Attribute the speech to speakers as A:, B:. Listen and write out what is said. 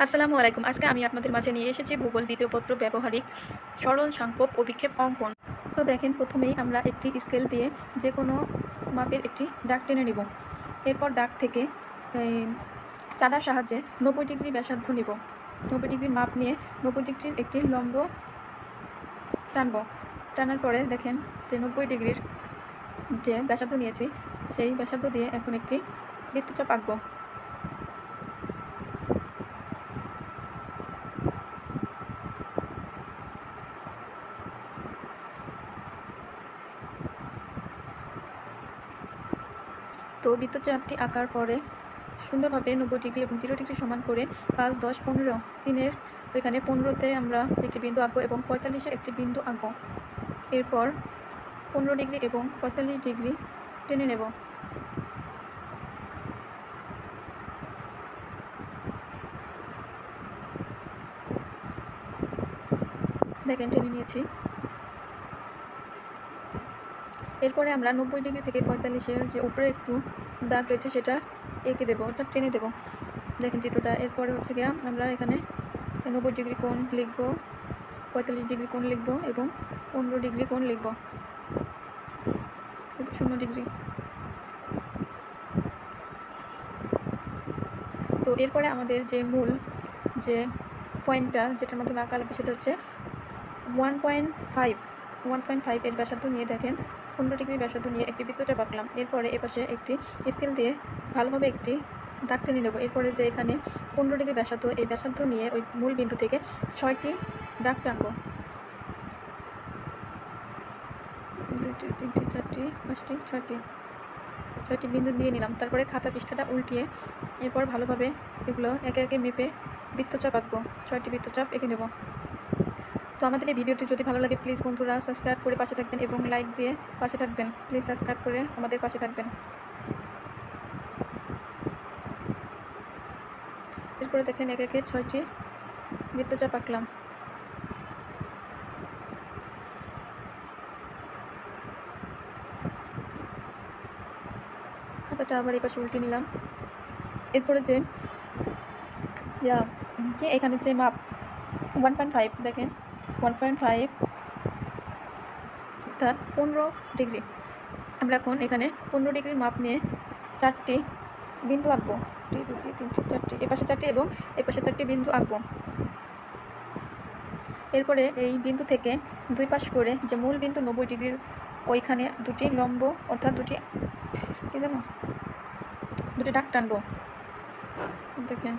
A: আসসালামু আলাইকুম। আজকে আমি আপনাদের মাঝে নিয়ে এসেছি ভূগোল দ্বিতীয় পত্র ব্যবহারিক সরল সাংখ্যক অভিক্ষেপ অঙ্কন। তো দেখেন, প্রথমেই আমরা একটি স্কেল দিয়ে যে কোনো মাপের একটি দাগ টেনে নেব। এরপর দাগ থেকে চাঁদার সাহায্যে 90 ডিগ্রি ব্যাসার্ধ নেব। 90 ডিগ্রি মাপ নিয়ে 90 ডিগ্রির একটি লম্ব টানব। টানার পরে দেখেন যে 90 ডিগ্রির যে ব্যাসার্ধ নিয়েছি সেই ব্যাসার্ধ দিয়ে এখন একটি বৃত্তচাপ আঁকব। তো বৃত্তচাপটি আঁকার পরে সুন্দরভাবে 90 ডিগ্রি এবং 0 ডিগ্রি সমান করে 5, 10, 15 তিনের এখানে 15তে আমরা একটি বিন্দু আঁকবো এবং 45-এ একটি বিন্দু আঁকবো। এরপর 15 ডিগ্রি এবং 45 ডিগ্রি টেনে নেব। দেখেন, টেনে নিয়েছি। এরপরে আমরা 90 ডিগ্রি থেকে 45-এর যে উপরে একটু দাগ রয়েছে সেটা এঁকে দেবো, ওটা টেনে দেবো। দেখেন চিত্রটা। এরপরে হচ্ছে গিয়ে আমরা এখানে 90 ডিগ্রি কোণ লিখবো, 45 ডিগ্রি কোণ লিখবো এবং 15 ডিগ্রি কোণ লিখবো, 0 ডিগ্রি। তো এরপরে আমাদের যে মূল যে পয়েন্টটা যেটার মাধ্যমে আঁকা লাগবে সেটা হচ্ছে 1.5 এর ব্যাসার্ধ নিয়ে দেখেন 15 ডিগ্রি ব্যাসার্ধ নিয়ে একটি বৃত্তচাপ আঁকলাম। এরপরে এপাশে একটি স্কেল দিয়ে ভালোভাবে একটি দাগ টেনে নেব। এরপরে যে এখানে 15 ডিগ্রি ব্যাসার্ধ, এই ব্যাসার্ধ নিয়ে ওই মূল বিন্দু থেকে 6টি দাগ টানব। 2টি, 3টি, 4টি, 5টি, 6টি বিন্দু দিয়ে নিলাম। তারপরে খাতা পৃষ্ঠাটা উল্টিয়ে এরপর ভালোভাবে এগুলো একে একে মেপে বৃত্তচাপ আঁকবো। 6টি বৃত্তচাপ এঁকে নেব। তো আমাদের এই ভিডিওটি যদি ভালো লাগে প্লিজ বন্ধুরা সাবস্ক্রাইব করে পাশে থাকবেন এবং লাইক দিয়ে পাশে থাকবেন। প্লিজ সাবস্ক্রাইব করে আমাদের পাশে থাকবেন। এরপরে দেখেন একে একে 6টি বৃত্তচাপ আঁকলাম। খাতাটা আবার এই পাশে উল্টে নিলাম। এরপরে যে এখানে যে মাপ 1.5 দেখেন 1.5 অর্থাৎ 15 ডিগ্রি। আমরা এখন এখানে 15 ডিগ্রির মাপ নিয়ে 4টি বিন্দু আঁকবো। 1, 2, 3, 4টি, এপাশে 4টি এবং এপাশে 4টি বিন্দু আঁকবো। এরপরে এই বিন্দু থেকে দুই পাশ করে যে মূল বিন্দু 90 ডিগ্রির ওইখানে 2টি লম্ব অর্থাৎ 2টি দাগ টানবো। দেখেন